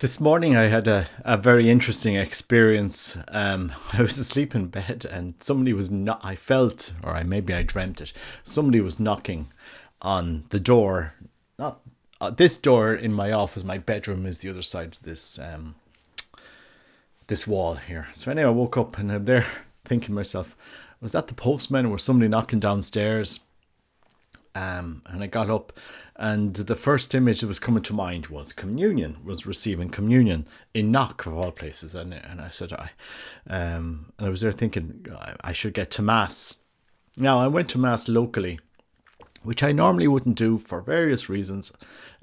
This morning I had a very interesting experience. I was asleep in bed and somebody was not, I felt, or maybe I dreamt it, somebody was knocking on the door. Not this door in my office, my bedroom is the other side of this wall here. So anyway, I woke up and I'm there thinking to myself, was that the postman or somebody knocking downstairs? And I got up, and the first image that was coming to mind was communion, was receiving communion in Knock of all places. And I said, and I was there thinking I should get to Mass. Now, I went to Mass locally, which I normally wouldn't do for various reasons.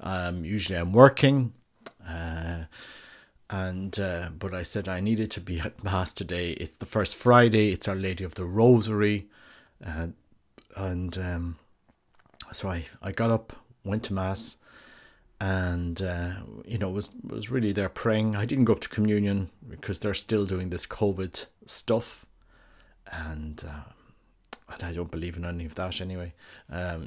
Usually I'm working, but I said I needed to be at Mass today. It's the first Friday. It's Our Lady of the Rosary, so I got up, went to Mass, and was really there praying. I didn't go up to communion because they're still doing this COVID stuff, and I don't believe in any of that anyway.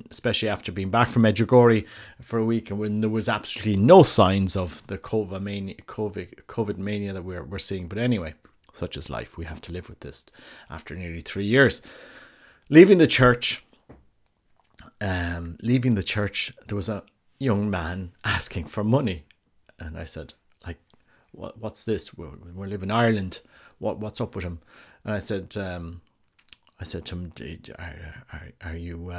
Especially after being back from Medjugorje for a week, and when there was absolutely no signs of the COVID mania that we're seeing. But anyway, such is life. We have to live with this after nearly 3 years. Leaving the church, there was a young man asking for money, and I said, like, what's this? We live in Ireland. What's up with him? And I said to him, are you?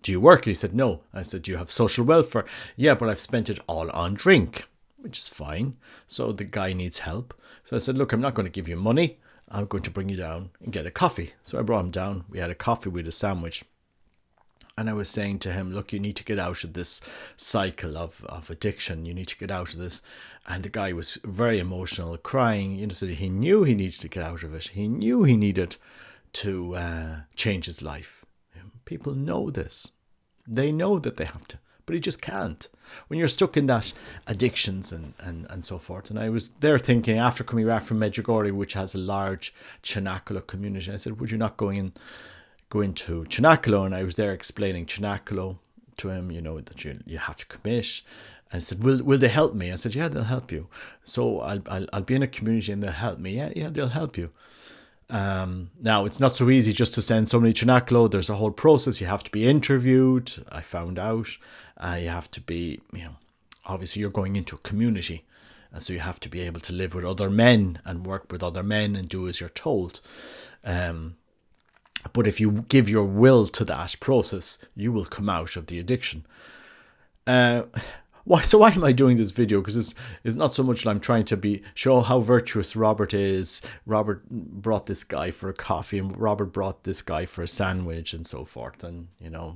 Do you work? And he said, no. I said, do you have social welfare? Yeah, but I've spent it all on drink, which is fine. So the guy needs help. So I said, look, I'm not going to give you money. I'm going to bring you down and get a coffee. So I brought him down. We had a coffee with a sandwich. And I was saying to him, look, you need to get out of this cycle of addiction. You need to get out of this. And the guy was very emotional, crying. So he knew he needed to get out of it. He knew he needed to change his life. People know this. They know that they have to, but he just can't. When you're stuck in that addictions and so forth. And I was there thinking, after coming back from Medjugorje, which has a large Chinakolo community, I said, would you not go into Chinakolo? And I was there explaining Chinakolo to him, that you have to commit. And I said, will they help me? I said, yeah, they'll help you. So I'll be in a community and they'll help me. Yeah, they'll help you. Now, it's not so easy just to send somebody to Chinakolo. There's a whole process. You have to be interviewed. I found out. You have to be, obviously you're going into a community. And so you have to be able to live with other men and work with other men and do as you're told. But if you give your will to that process, you will come out of the addiction. Why am I doing this video? Because it's not so much that I'm trying to show how virtuous Robert is. Robert brought this guy for a coffee, and Robert brought this guy for a sandwich, and so forth. And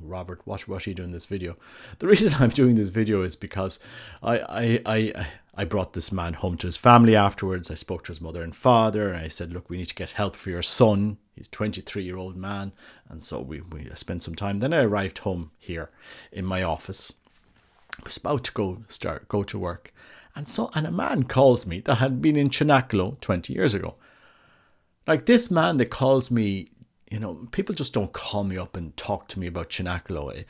Robert, what are you doing this video? The reason I'm doing this video is because I brought this man home to his family afterwards. I spoke to his mother and father, and I said, look, we need to get help for your son. He's a 23-year-old man. And so we spent some time. Then I arrived home here in my office. I was about to go to work. And a man calls me that had been in Chinakolo 20 years ago. Like, this man that calls me, people just don't call me up and talk to me about Chinakolo.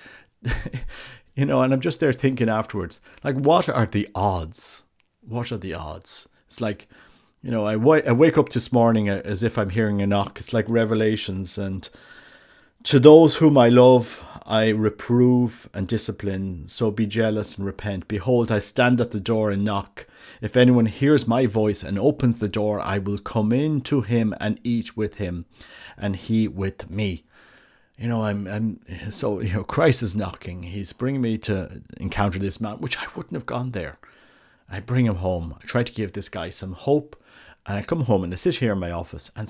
And I'm just there thinking afterwards, like, what are the odds? What are the odds? It's like, I wake up this morning as if I'm hearing a knock. It's like Revelations. And to those whom I love, I reprove and discipline. So be jealous and repent. Behold, I stand at the door and knock. If anyone hears my voice and opens the door, I will come in to him and eat with him, and he with me. Christ is knocking. He's bringing me to encounter this man, which I wouldn't have gone there. I bring him home. I try to give this guy some hope. And I come home and I sit here in my office, and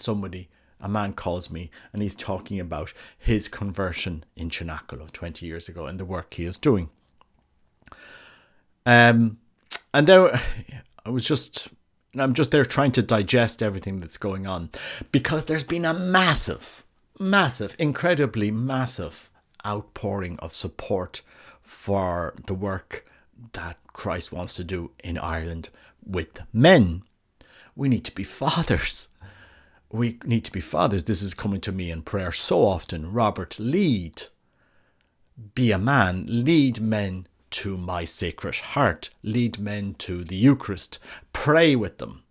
a man calls me, and he's talking about his conversion in Chinakolo 20 years ago and the work he is doing. And there I'm just there trying to digest everything that's going on, because there's been a massive, incredibly massive outpouring of support for the work that Christ wants to do in Ireland with men. We need to be fathers. We need to be fathers. This is coming to me in prayer so often. Robert, lead. Be a man. Lead men to my sacred heart, lead men to the Eucharist, pray with them.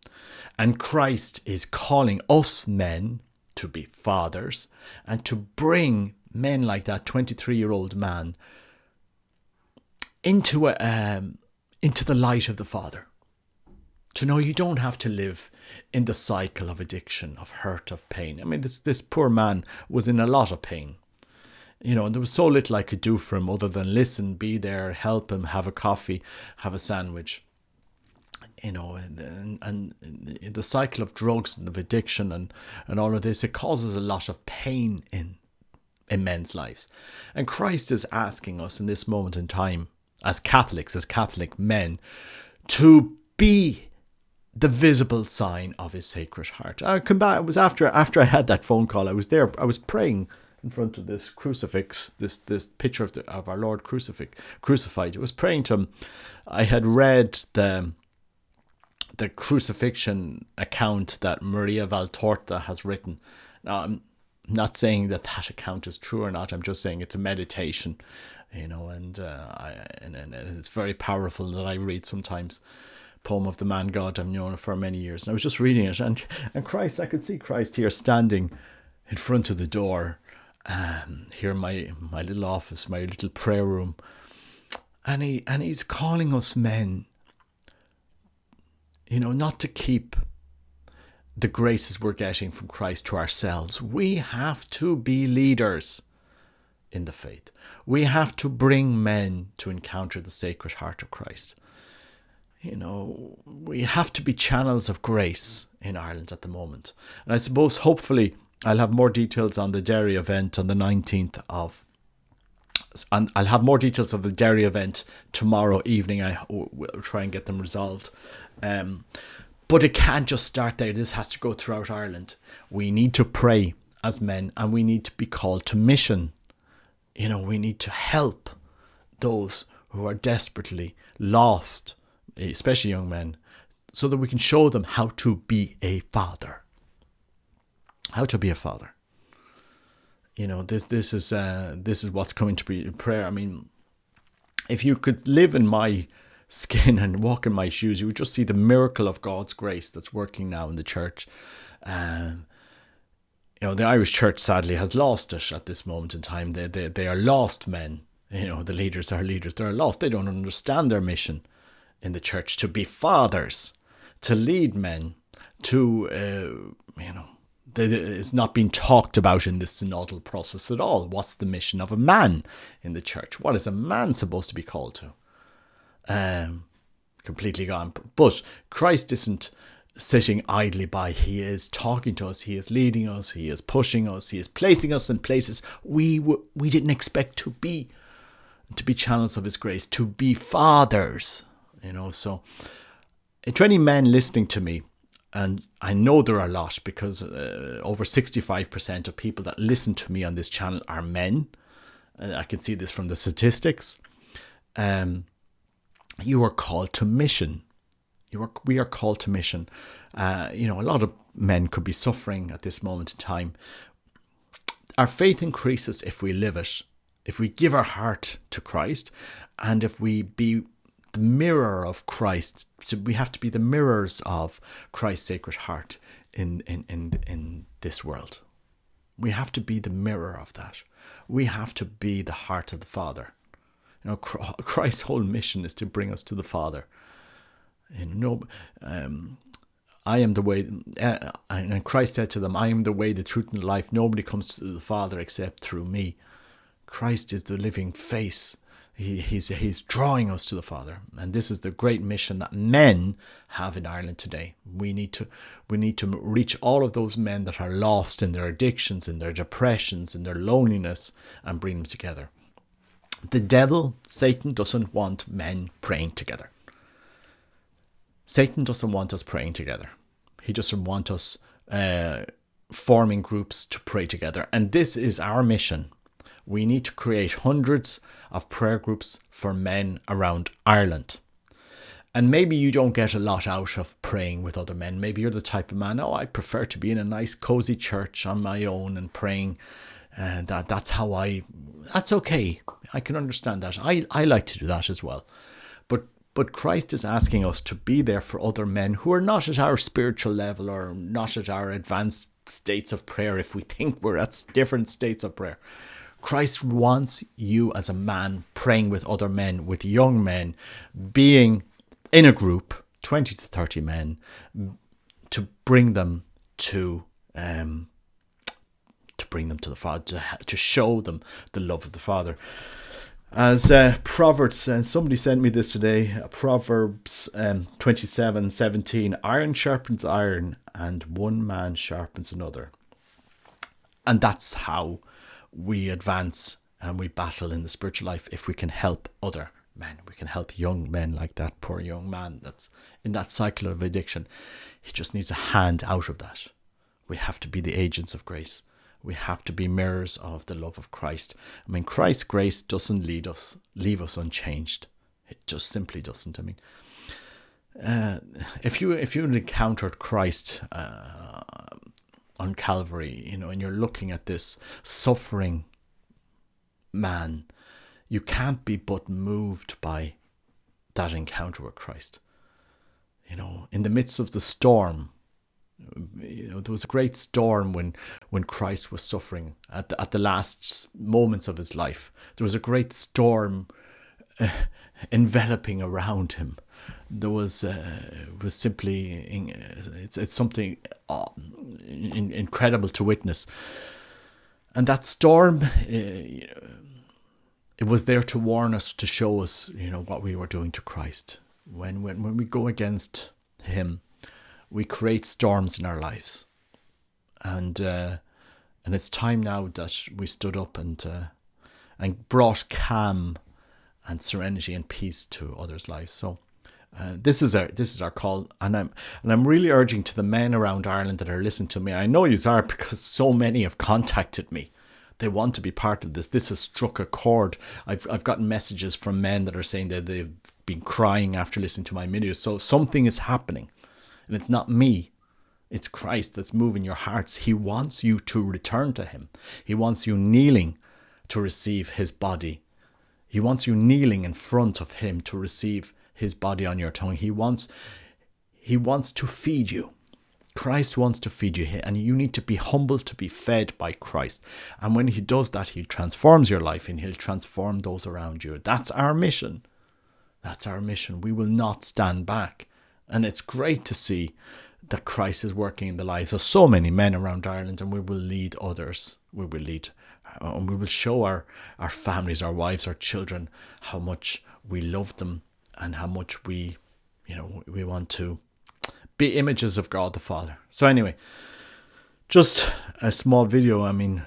And Christ is calling us men to be fathers and to bring men like that 23-year-old man into the light of the Father. To know you don't have to live in the cycle of addiction, of hurt, of pain. I mean, this poor man was in a lot of pain. And there was so little I could do for him other than listen, be there, help him, have a coffee, have a sandwich. And the cycle of drugs and of addiction and all of this, it causes a lot of pain in men's lives. And Christ is asking us in this moment in time, as Catholics, as Catholic men, to be the visible sign of his Sacred Heart. I come back. It was after I had that phone call. I was there. I was praying in front of this crucifix, this picture of our Lord crucified. I was praying to him. I had read the crucifixion account that Maria Valtorta has written. Now, I'm not saying that account is true or not. I'm just saying it's a meditation, and it's very powerful that I read sometimes. Poem of the Man God I've known for many years. And I was just reading it, and Christ, I could see Christ here standing in front of the door, here in my little office, my little prayer room, and he's calling us men, not to keep the graces we're getting from Christ to ourselves. We have to be leaders in the faith. We have to bring men to encounter the Sacred Heart of Christ. We have to be channels of grace in Ireland at the moment. And I suppose, hopefully, I'll have more details on the Derry event on the 19th of... And I'll have more details of the Derry event tomorrow evening. I will try and get them resolved. But it can't just start there. This has to go throughout Ireland. We need to pray as men, and we need to be called to mission. We need to help those who are desperately lost, especially young men, so that we can show them how to be a father. How to be a father. This is what's coming to be prayer. I mean, if you could live in my skin and walk in my shoes, you would just see the miracle of God's grace that's working now in the church. The Irish church sadly has lost it at this moment in time. They are lost men. The leaders are leaders. They're lost. They don't understand their mission in the church to be fathers, to lead men, to it's not being talked about in this synodal process at all. What's the mission of a man in the church? What is a man supposed to be called to? Completely gone. But Christ isn't sitting idly by. He is talking to us. He is leading us. He is pushing us. He is placing us in places we didn't expect to be channels of his grace, to be fathers. So to any men listening to me, and I know there are a lot, because over 65% of people that listen to me on this channel are men. I can see this from the statistics. You are called to mission. We are called to mission. A lot of men could be suffering at this moment in time. Our faith increases if we live it, if we give our heart to Christ, and if we be the mirror of Christ. We have to be the mirrors of Christ's Sacred Heart in this world. We have to be the mirror of that. We have to be the heart of the Father. Christ's whole mission is to bring us to the Father. I am the way, and Christ said to them, I am the way, the truth, and the life. Nobody comes to the Father except through me. Christ is the living face. He's drawing us to the Father, and this is the great mission that men have in Ireland today. We need to reach all of those men that are lost in their addictions, in their depressions, in their loneliness, and bring them together. The devil, Satan, doesn't want men praying together. Satan doesn't want us praying together. He doesn't want us forming groups to pray together, and this is our mission. We need to create hundreds of prayer groups for men around Ireland. And maybe you don't get a lot out of praying with other men. Maybe you're the type of man, I prefer to be in a nice cozy church on my own and praying And that's okay. I can understand that. I like to do that as well. But Christ is asking us to be there for other men who are not at our spiritual level or not at our advanced states of prayer if we think we're at different states of prayer. Christ wants you as a man praying with other men, with young men, being in a group, 20 to 30 men, to bring them to the Father, to show them the love of the Father. As Proverbs, and somebody sent me this today, Proverbs 27:17, iron sharpens iron and one man sharpens another. And that's how we advance and we battle in the spiritual life. If we can help other men, we can help young men like that poor young man that's in that cycle of addiction. He just needs a hand out of that. We have to be the agents of grace. We have to be mirrors of the love of Christ. I mean, Christ's grace doesn't leave us unchanged. It just simply doesn't. I mean, if you encountered Christ on Calvary, and you're looking at this suffering man, you can't be but moved by that encounter with Christ. In the midst of the storm, there was a great storm when Christ was suffering at the last moments of his life. There was a great storm enveloping around him. There was simply it's something incredible to witness. And that storm, it was there to warn us, to show us, what we were doing to Christ. When we go against him, we create storms in our lives, and it's time now that we stood up and brought calm and serenity and peace to others' lives. So this is our call, and I'm really urging to the men around Ireland that are listening to me. I know you are, because so many have contacted me. They want to be part of this. This has struck a chord. I've gotten messages from men that are saying that they've been crying after listening to my videos. So something is happening. And it's not me, it's Christ that's moving your hearts. He wants you to return to him. He wants you kneeling to receive his body. He wants you kneeling in front of him to receive his body on your tongue. He wants to feed you. Christ wants to feed you, and you need to be humble to be fed by Christ. And when he does that, he transforms your life and he'll transform those around you. That's our mission. That's our mission. We will not stand back. And it's great to see that Christ is working in the lives of so many men around Ireland, and we will lead others. We will lead, and we will show our families, our wives, our children, how much we love them and how much we want to be images of God the Father. So anyway, just a small video. I mean,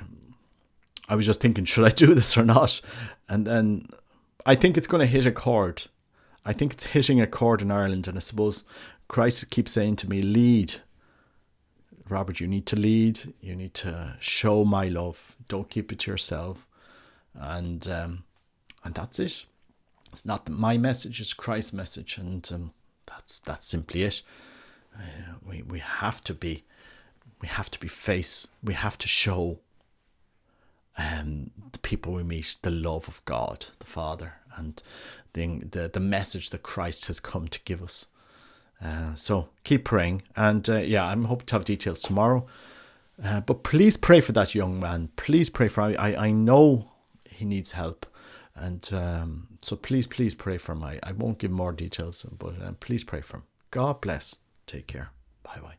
I was just thinking, should I do this or not? And then I think it's going to hit a chord. I think it's hitting a chord in Ireland, and I suppose Christ keeps saying to me, lead. Robert, you need to lead. You need to show my love. Don't keep it to yourself. And that's it. It's not my message, it's Christ's message, and that's simply it. We have to be face. We have to show the people we meet the love of God the Father, and the message that Christ has come to give us. So keep praying, and I'm hoping to have details tomorrow. But please pray for that young man. Please pray for him. I know he needs help, and so please pray for him. I won't give more details, but please pray for him. God bless. Take care. Bye bye.